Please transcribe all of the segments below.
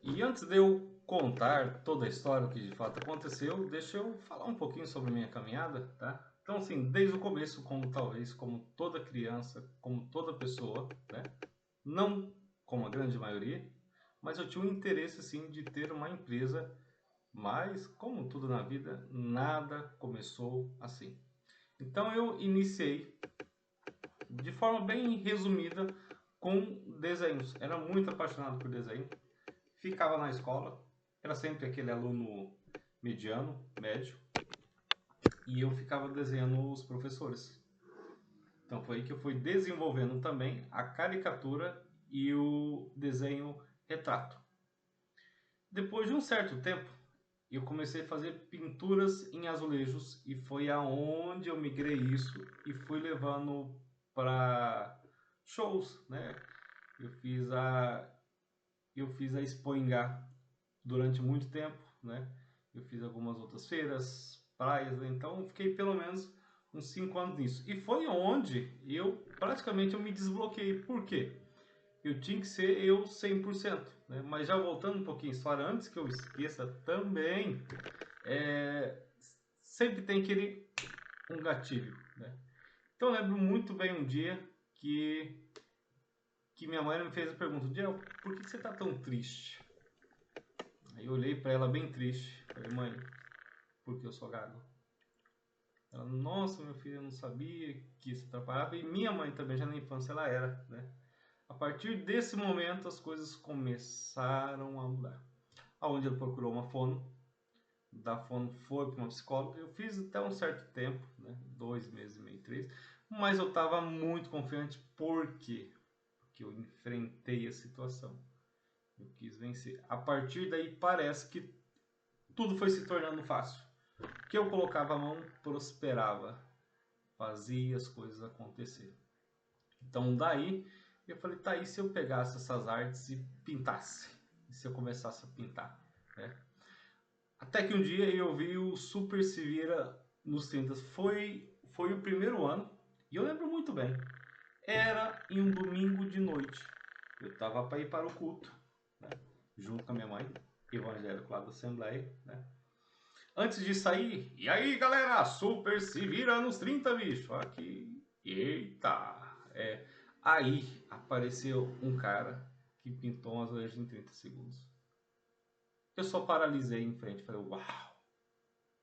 E antes de eu contar toda a história, o que de fato aconteceu, deixa eu falar um pouquinho sobre a minha caminhada, tá? Então, assim, desde o começo, como toda criança, como toda pessoa, né? Não como a grande maioria, mas eu tinha um interesse, assim, de ter uma empresa, mas, como tudo na vida, nada começou assim. Então, eu iniciei, de forma bem resumida, com desenhos. Era muito apaixonado por desenho. Ficava na escola, era sempre aquele aluno mediano, médio, e eu ficava desenhando os professores. Então foi aí que eu fui desenvolvendo também a caricatura e o desenho retrato. Depois de um certo tempo, eu comecei a fazer pinturas em azulejos e foi aonde eu migrei isso e fui levando para shows, né? Eu fiz a eu fiz a Expo Ingá durante muito tempo, né? Eu fiz algumas outras feiras, praias, né? Então fiquei pelo menos uns 5 anos nisso. E foi onde eu me desbloqueei. Por quê? Eu tinha que ser eu 100%, né? Mas já voltando um pouquinho a história, antes que eu esqueça também, é, sempre tem aquele um gatilho, né? Então eu lembro muito bem um dia que, que minha mãe me fez a pergunta: Diel, por que você está tão triste? Aí eu olhei para ela bem triste, falei: mãe, porque eu sou gago. Ela: nossa, meu filho, eu não sabia que isso atrapalhava. E minha mãe também, já na infância, ela era, né? A partir desse momento, as coisas começaram a mudar. Aonde ele procurou uma fono, da fono foi para uma psicóloga. Eu fiz até um certo tempo, né? 2 meses e meio, 3. Mas eu estava muito confiante. Por quê? Porque eu enfrentei a situação. Eu quis vencer. A partir daí, parece que tudo foi se tornando fácil. Que eu colocava a mão, prosperava, fazia as coisas acontecer. Então daí eu falei: tá, aí se eu pegasse essas artes e pintasse? E se eu começasse a pintar, né? Até que um dia eu vi o Super Se Vira nos 30. Foi o primeiro ano, e eu lembro muito bem. Era em um domingo de noite. Eu estava para ir para o culto, né? Junto com a minha mãe, evangélico lá da Assembleia, né? Antes de sair, e aí galera, Super Se Vira nos 30, bicho. Aqui, eita. Aí apareceu um cara que pintou umas legendas em 30 segundos. Eu só paralisei em frente, falei: uau,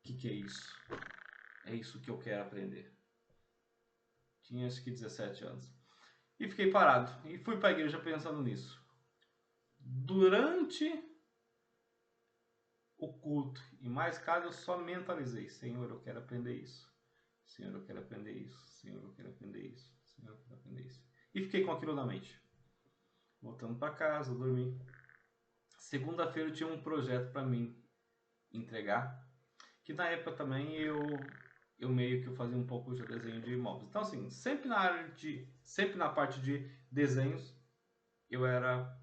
que é isso? É isso que eu quero aprender. Tinha acho que 17 anos. E fiquei parado. E fui para a igreja pensando nisso. Durante o culto, e mais caso, eu só mentalizei: Senhor, eu quero aprender isso. Senhor, eu quero aprender isso. Senhor, eu quero aprender isso. Senhor, eu quero aprender isso. E fiquei com aquilo na mente. Voltando para casa, dormi. Segunda-feira eu tinha um projeto para mim entregar, que na época também eu meio que eu fazia um pouco de desenho de imóveis. Então assim, sempre na parte de desenhos, eu era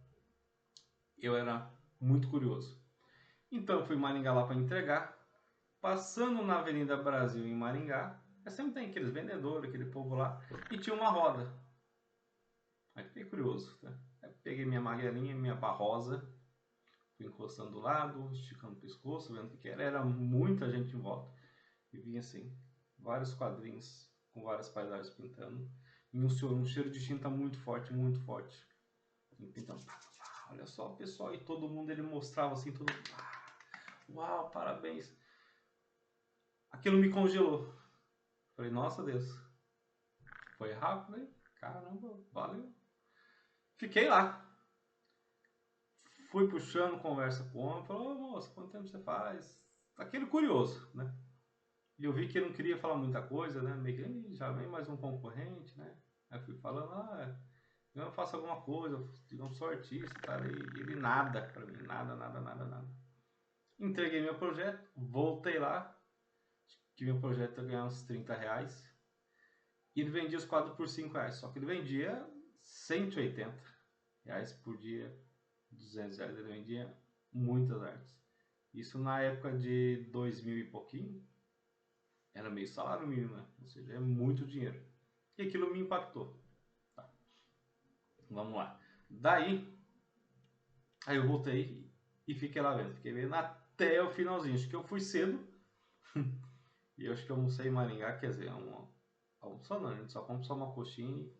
muito curioso. Então eu fui em Maringá lá para entregar. Passando na Avenida Brasil em Maringá, sempre tem aqueles vendedores, aquele povo lá, e tinha uma roda. Aí fiquei curioso, né? Aí peguei minha magrelinha, minha barrosa, fui encostando do lado, esticando o pescoço, vendo o que era. Era muita gente em volta. E vinha assim, vários quadrinhos com várias paisagens pintando. E um cheiro de tinta muito forte, muito forte. E pintando. Olha só, pessoal, e todo mundo ele mostrava assim, todo mundo: uau, parabéns. Aquilo me congelou. Falei: nossa Deus, foi rápido, hein? Caramba, valeu. Fiquei lá. Fui puxando conversa com o homem. Falou: ô moça, quanto tempo você faz? Aquele curioso, né? E eu vi que ele não queria falar muita coisa, né? Meio que já vem mais um concorrente, né? Aí fui falando: eu faço alguma coisa, eu não sou artista, tá? E ele nada pra mim, nada, nada, nada, nada. Entreguei meu projeto, voltei lá, que meu projeto ia ganhar uns 30 reais. E ele vendia os quadros por 5 reais, só que ele vendia 180 reais por dia, 200 reais, ele vendia muitas artes. Isso na época de 2000 e pouquinho, era meio salário mínimo, né? Ou seja, é muito dinheiro. E aquilo me impactou. Tá, vamos lá. Daí, aí eu voltei e fiquei lá vendo. Fiquei vendo até o finalzinho. Acho que eu fui cedo. E eu acho que eu almocei em Maringá, quer dizer, almoçou não, a gente só compra só uma coxinha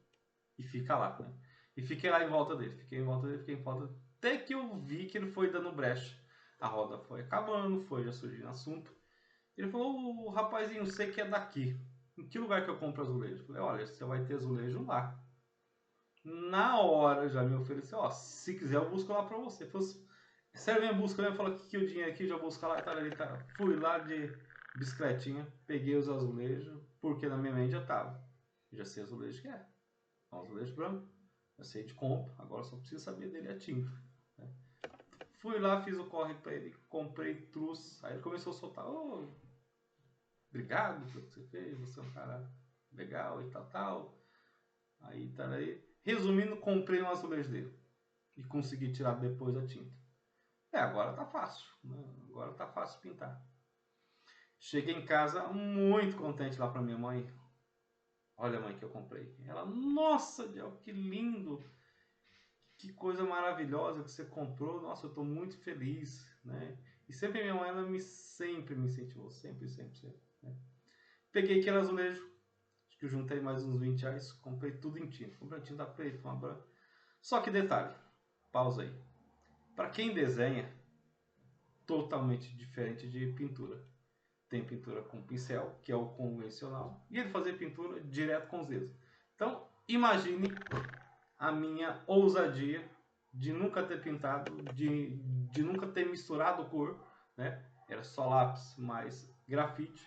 e fica lá, né? E fiquei lá em volta dele, fiquei em volta dele, fiquei em volta dele, até que eu vi que ele foi dando brecha. A roda foi acabando, foi já surgindo assunto. Ele falou, o rapazinho, sei que é daqui. Em que lugar que eu compro azulejo? Eu falei, olha, você vai ter azulejo lá. Na hora já me ofereceu, ó, se quiser eu busco lá pra você. Falei, sério mesmo, busca mesmo, falou que o dinheiro aqui, já busca lá, tá ali, tá. Fui lá de bicicletinha, peguei os azulejos, porque na minha mente já tava. Já sei azulejo que é. Um azulejo branco, já sei de compra, agora só preciso saber dele a tinta. Né? Fui lá, fiz o corre pra ele, comprei trouxe, aí ele começou a soltar, oh, obrigado pelo que você fez, você é um cara legal e tal. Aí tá aí. Resumindo, comprei um azulejo dele e consegui tirar depois a tinta. Agora tá fácil, né? Agora tá fácil pintar. Cheguei em casa muito contente lá pra minha mãe. Olha a mãe que eu comprei. Ela, nossa, Diel, que lindo! Que coisa maravilhosa que você comprou. Nossa, eu tô muito feliz, né? E sempre minha mãe, ela sempre me incentivou, sempre. Né? Peguei aquele azulejo, acho que eu juntei mais uns 20 reais, comprei tudo em tinta. Comprei tinta preta, uma branca. Só que detalhe, pausa aí. Para quem desenha, totalmente diferente de pintura. Tem pintura com pincel, que é o convencional, e ele fazia pintura direto com os dedos. Então, imagine a minha ousadia de nunca ter pintado, de nunca ter misturado cor, né? Era só lápis mais grafite.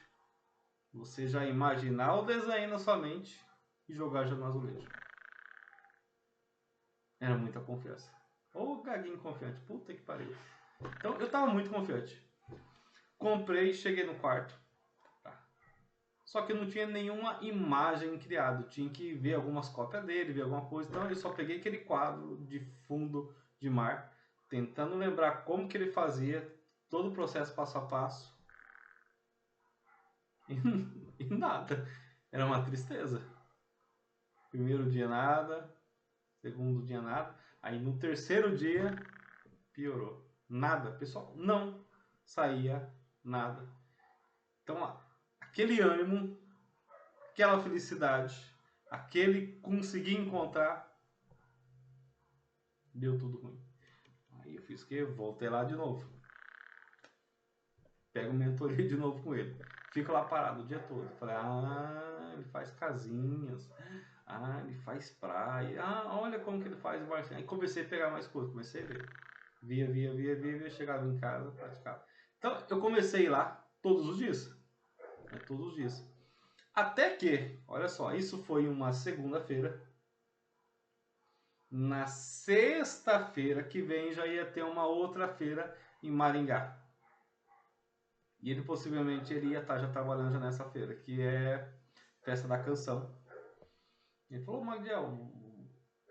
Você já imaginar o desenho na sua mente e jogar já no azulejo. Era muita confiança. Ô gaguinho confiante, puta que pariu. Então eu tava muito confiante. Comprei, cheguei no quarto. Tá. Só que eu não tinha nenhuma imagem criada. Tinha que ver algumas cópias dele, ver alguma coisa. Então eu só peguei aquele quadro de fundo de mar, tentando lembrar como que ele fazia, todo o processo passo a passo. E nada. Era uma tristeza. Primeiro dia nada, segundo dia nada. Aí no terceiro dia piorou. Nada, pessoal, não saía nada. Então, aquele ânimo, aquela felicidade, aquele conseguir encontrar, deu tudo ruim. Aí eu fiz o quê? Voltei lá de novo. Pego mentoria de novo com ele. Fico lá parado o dia todo. Falei, ele faz casinhas. Ele faz praia. Olha como que ele faz o barzinho. Aí comecei a pegar mais coisas. Comecei a ver. Via. Chegava em casa, praticava. Então, eu comecei lá todos os dias. Todos os dias. Até que, olha só, isso foi uma segunda-feira. Na sexta-feira que vem já ia ter uma outra feira em Maringá. E ele possivelmente ia estar já trabalhando já nessa feira, que é Festa da Canção. Ele falou, Magdiel,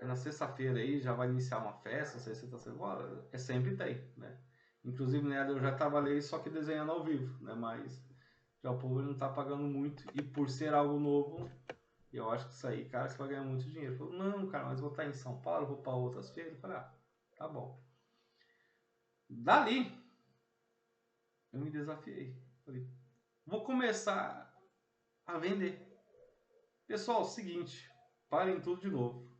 na sexta-feira aí já vai iniciar uma festa, não sei se você tá sempre tem, né? Inclusive, né, eu já trabalhei só que desenhando ao vivo, né? Mas já o povo não tá pagando muito e por ser algo novo, eu acho que isso aí, cara, você vai ganhar muito dinheiro. Ele falou, não, cara, mas eu vou estar em São Paulo, vou para outras feiras. Eu falei, tá bom. Dali, eu me desafiei. Falei, vou começar a vender. Pessoal, seguinte, parem tudo de novo.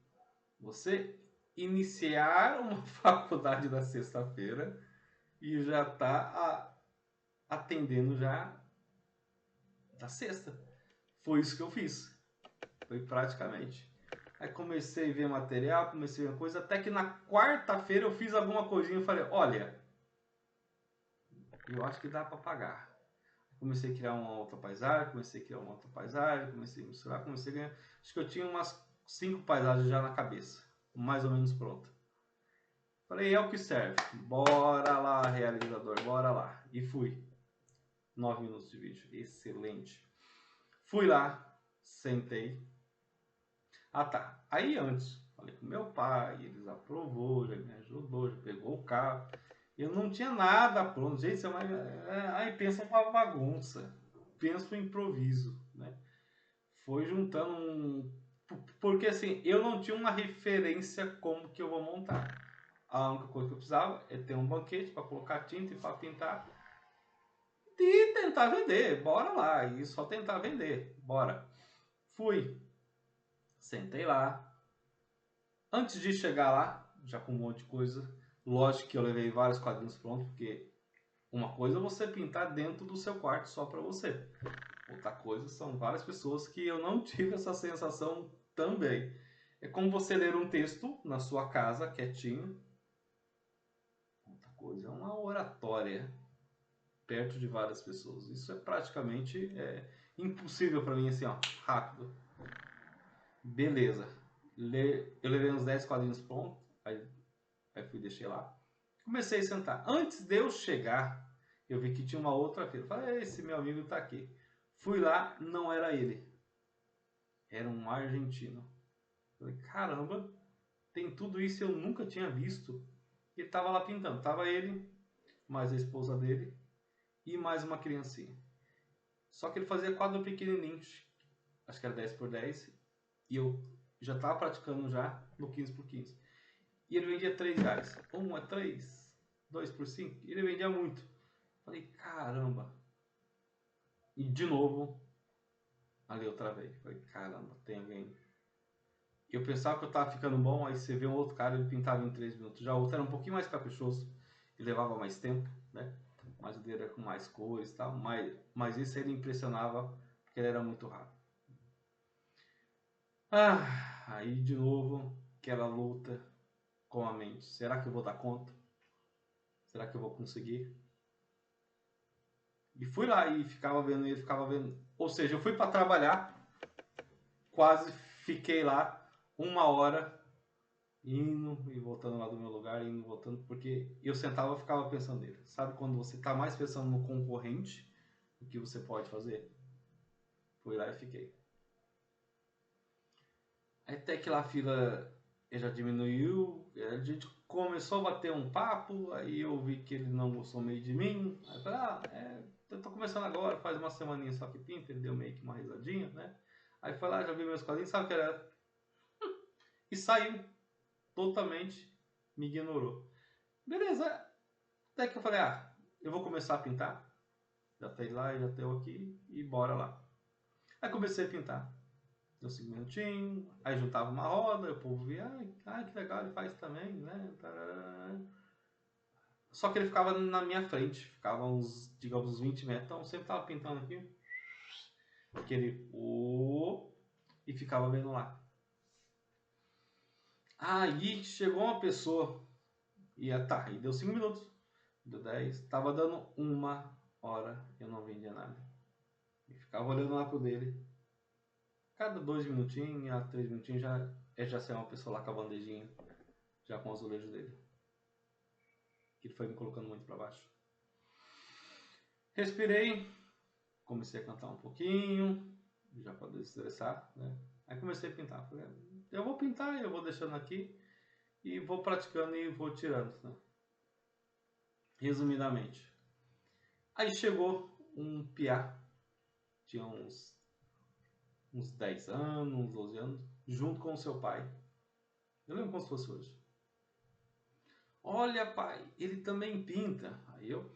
Você iniciar uma faculdade na sexta-feira e já está atendendo já da sexta. Foi isso que eu fiz. Foi praticamente. Aí comecei a ver material, comecei a ver coisa, até que na quarta-feira eu fiz alguma coisinha e falei, olha, eu acho que dá para pagar. Comecei a criar uma outra paisagem, comecei a misturar, comecei a ganhar. Acho que eu tinha umas 5 paisagens já na cabeça, mais ou menos pronta. Falei, é o que serve. Bora lá, realizador, bora lá. E fui. 9 minutos de vídeo, excelente. Fui lá, sentei. Tá. Aí antes, falei com meu pai, eles aprovou, já me ajudou, já pegou o carro. Eu não tinha nada pronto. Gente, aí pensa uma bagunça. Pensa um improviso, né? Foi juntando porque assim, eu não tinha uma referência como que eu vou montar. A única coisa que eu precisava é ter um banquete para colocar tinta e para pintar e tentar vender. Bora lá, e só tentar vender. Bora. Fui. Sentei lá. Antes de chegar lá, já com um monte de coisa, lógico que eu levei vários quadrinhos prontos, porque uma coisa é você pintar dentro do seu quarto só para você. Outra coisa são várias pessoas que eu não tive essa sensação também. É como você ler um texto na sua casa, quietinho. Outra coisa é uma oratória perto de várias pessoas. Isso é praticamente impossível para mim, assim, ó, rápido. Beleza. Eu levei uns 10 quadrinhos prontos, aí fui deixei lá. Comecei a sentar. Antes de eu chegar, eu vi que tinha uma outra fila. Falei, esse meu amigo tá aqui. Fui lá, não era ele. Era um argentino. Falei, caramba, tem tudo isso e eu nunca tinha visto. Ele tava lá pintando. Tava ele, mais a esposa dele e mais uma criancinha. Só que ele fazia quadro pequenininhos. Acho que era 10x10. E eu já tava praticando já no 15x15. E ele vendia 3 reais. 1 a 3, 2 por 5. E ele vendia muito. Falei, caramba. E de novo, ali outra vez. Falei, caramba, tem alguém. Eu pensava que eu tava ficando bom, aí você vê um outro cara, ele pintava em 3 minutos. Já o outro era um pouquinho mais caprichoso, e levava mais tempo, né? Mas o dele era com mais cores e tal. Mas isso ele impressionava, porque ele era muito rápido. Aí de novo, aquela luta com a mente. Será que eu vou dar conta? Será que eu vou conseguir? E fui lá e ficava vendo ele, ficava vendo. Ou seja, eu fui para trabalhar, quase fiquei lá 1 hora indo e voltando lá do meu lugar, indo e voltando, porque eu sentava e ficava pensando nele. Sabe quando você está mais pensando no concorrente, o que você pode fazer? Fui lá e fiquei. Aí até que lá a fila já diminuiu, a gente começou a bater um papo, aí eu vi que ele não gostou meio de mim. Aí eu falei, eu tô começando agora, faz uma semaninha só que pinta, ele deu meio que uma risadinha, né? Aí foi lá, já vi meus quadrinhos, sabe o que era? E saiu, totalmente me ignorou. Beleza, até que eu falei, eu vou começar a pintar. Já tem lá, já tenho aqui, e bora lá. Aí comecei a pintar. Deu 5 minutinhos, aí juntava uma roda, o povo via, que legal, ele faz também, né? Só que ele ficava na minha frente, ficava uns, digamos, uns 20 metros, então eu sempre tava pintando aqui, aquele e ficava vendo lá. Aí chegou uma pessoa, e deu 5 minutos, deu 10, tava dando 1 hora, eu não vendia nada. E ficava olhando lá pro dele. Cada 2 minutinhos a 3 minutinhos já saiu uma pessoa lá com a bandejinha, já com o azulejo dele. Ele foi me colocando muito para baixo. Respirei, comecei a cantar um pouquinho, já para desestressar, né? Aí comecei a pintar. Falei, eu vou pintar, eu vou deixando aqui e vou praticando e vou tirando, né? Resumidamente. Aí chegou um piá, tinha uns 10 anos, uns 12 anos, junto com o seu pai. Eu lembro como se fosse hoje. Olha, pai, ele também pinta. Aí eu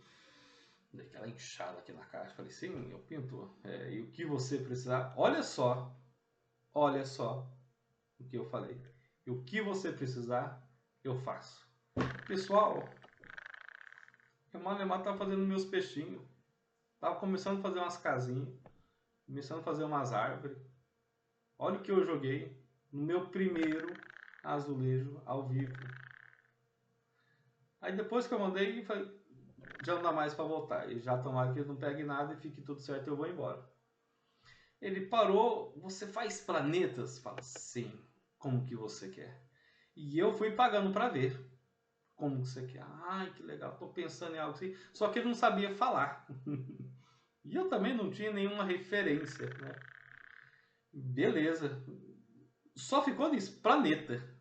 dei aquela inchada aqui na caixa. Falei, sim, eu pinto. E o que você precisar. Olha só o que eu falei. E o que você precisar, eu faço. Pessoal, o Malemar tava fazendo meus peixinhos. Tava começando a fazer umas casinhas. Começando a fazer umas árvores. Olha o que eu joguei no meu primeiro azulejo ao vivo. Aí depois que eu mandei, falei, já não dá mais para voltar. E já tomara que ele não pegue nada e fique tudo certo e eu vou embora. Ele parou, você faz planetas? Fala, sim, como que você quer? E eu fui pagando para ver como que você quer. Ai, que legal, tô pensando em algo assim. Só que ele não sabia falar. E eu também não tinha nenhuma referência, né? Beleza. Só ficou nisso, planeta.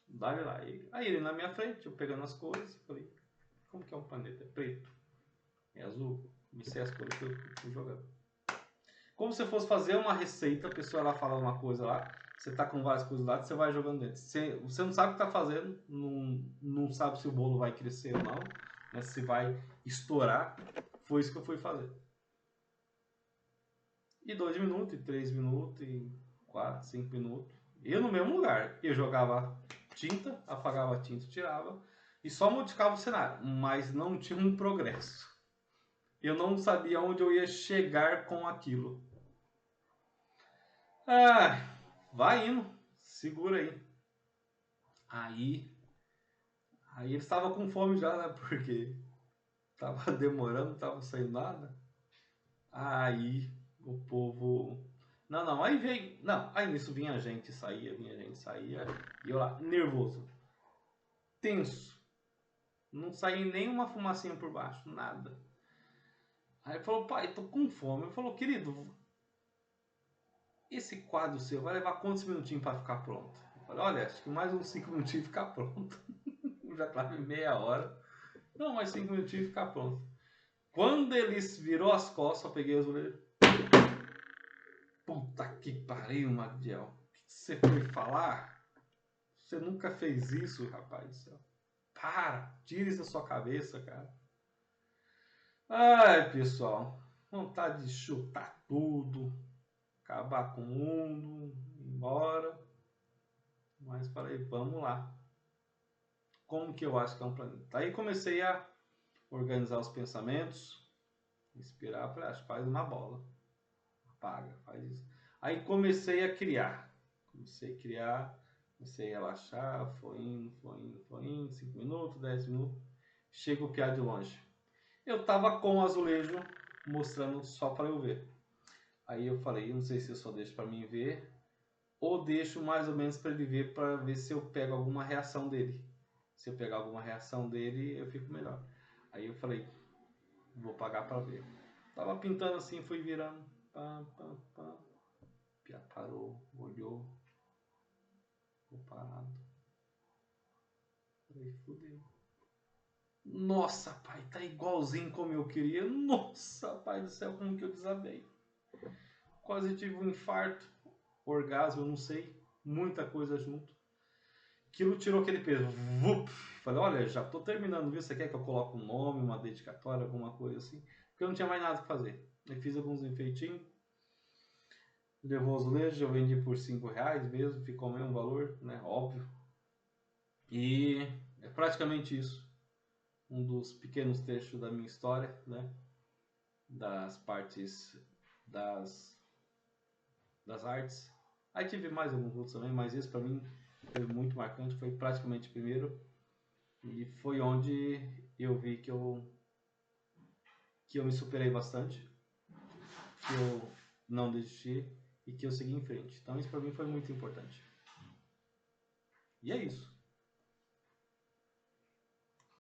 Vai lá. Aí ele na minha frente, eu pegando as cores, falei, como que é um planeta? É preto, é azul. Comecei as cores que eu fui jogando. Como se fosse fazer uma receita, a pessoa lá fala uma coisa lá, você tá com várias coisas lá, você vai jogando dentro. Você não sabe o que tá fazendo, não sabe se o bolo vai crescer ou não, né? Se vai estourar. Foi isso que eu fui fazer. E 2 minutos, e 3 minutos, e 4, 5 minutos. Eu no mesmo lugar. Eu jogava tinta, apagava a tinta, tirava. E só modificava o cenário. Mas não tinha um progresso. Eu não sabia onde eu ia chegar com aquilo. Ah, vai indo. Segura aí. Aí eles estavam com fome já, né? Porque tava demorando, não tava saindo nada. Aí o povo. Não, não, aí veio. Não, aí nisso vinha gente, saía, vinha gente, saía. E eu lá, nervoso, tenso. Não saía nem uma fumacinha por baixo, nada. Aí ele falou, pai, tô com fome. Ele falou, querido, esse quadro seu vai levar quantos minutinhos para ficar pronto? Eu falei, olha, acho que mais uns 5 minutinhos ficar pronto. Já tava em meia hora. Não, mais 5 minutinhos ficar pronto. Quando eles virou as costas, eu peguei os olhos. Puta que pariu, Magdiel. O que você foi falar? Você nunca fez isso, rapaz do céu. Para, tira isso da sua cabeça, cara. Ai, pessoal. Vontade de chutar tudo. Acabar com o mundo. Ir embora. Mas peraí, vamos lá. Como que eu acho que é um planeta? Aí comecei a organizar os pensamentos. Inspirar, falei, acho que faz uma bola. Apaga, faz isso. Aí comecei a criar. Comecei a criar, comecei a relaxar, foi indo, 5 minutos, 10 minutos. Chega o piá de longe. Eu tava com o azulejo mostrando só para eu ver. Aí eu falei, eu não sei se eu só deixo para mim ver ou deixo mais ou menos para ele ver, para ver se eu pego alguma reação dele. Se eu pegar alguma reação dele, eu fico melhor. Aí eu falei, vou pagar para ver. Tava pintando assim, fui virando. Pá, pá, pá. Piá parou, olhou. Ficou parado. Falei, fudeu. Nossa, pai, tá igualzinho como eu queria. Nossa, pai do céu, como que eu desabei. Quase tive um infarto, orgasmo, eu não sei. Muita coisa junto. Aquilo tirou aquele peso. Vup. Falei, olha, já tô terminando, viu? Você quer que eu coloque um nome, uma dedicatória, alguma coisa assim? Porque eu não tinha mais nada para fazer. Eu fiz alguns enfeitinhos. Levou os azulejos, eu vendi por R$5 mesmo. Ficou o mesmo valor, né? Óbvio. E é praticamente isso. Um dos pequenos trechos da minha história, né? Das partes das artes. Aí tive mais alguns outros também, mas esse para mim foi muito marcante, foi praticamente o primeiro. E foi onde eu vi que eu me superei bastante, que eu não desisti e que eu segui em frente. Então isso para mim foi muito importante. E é isso.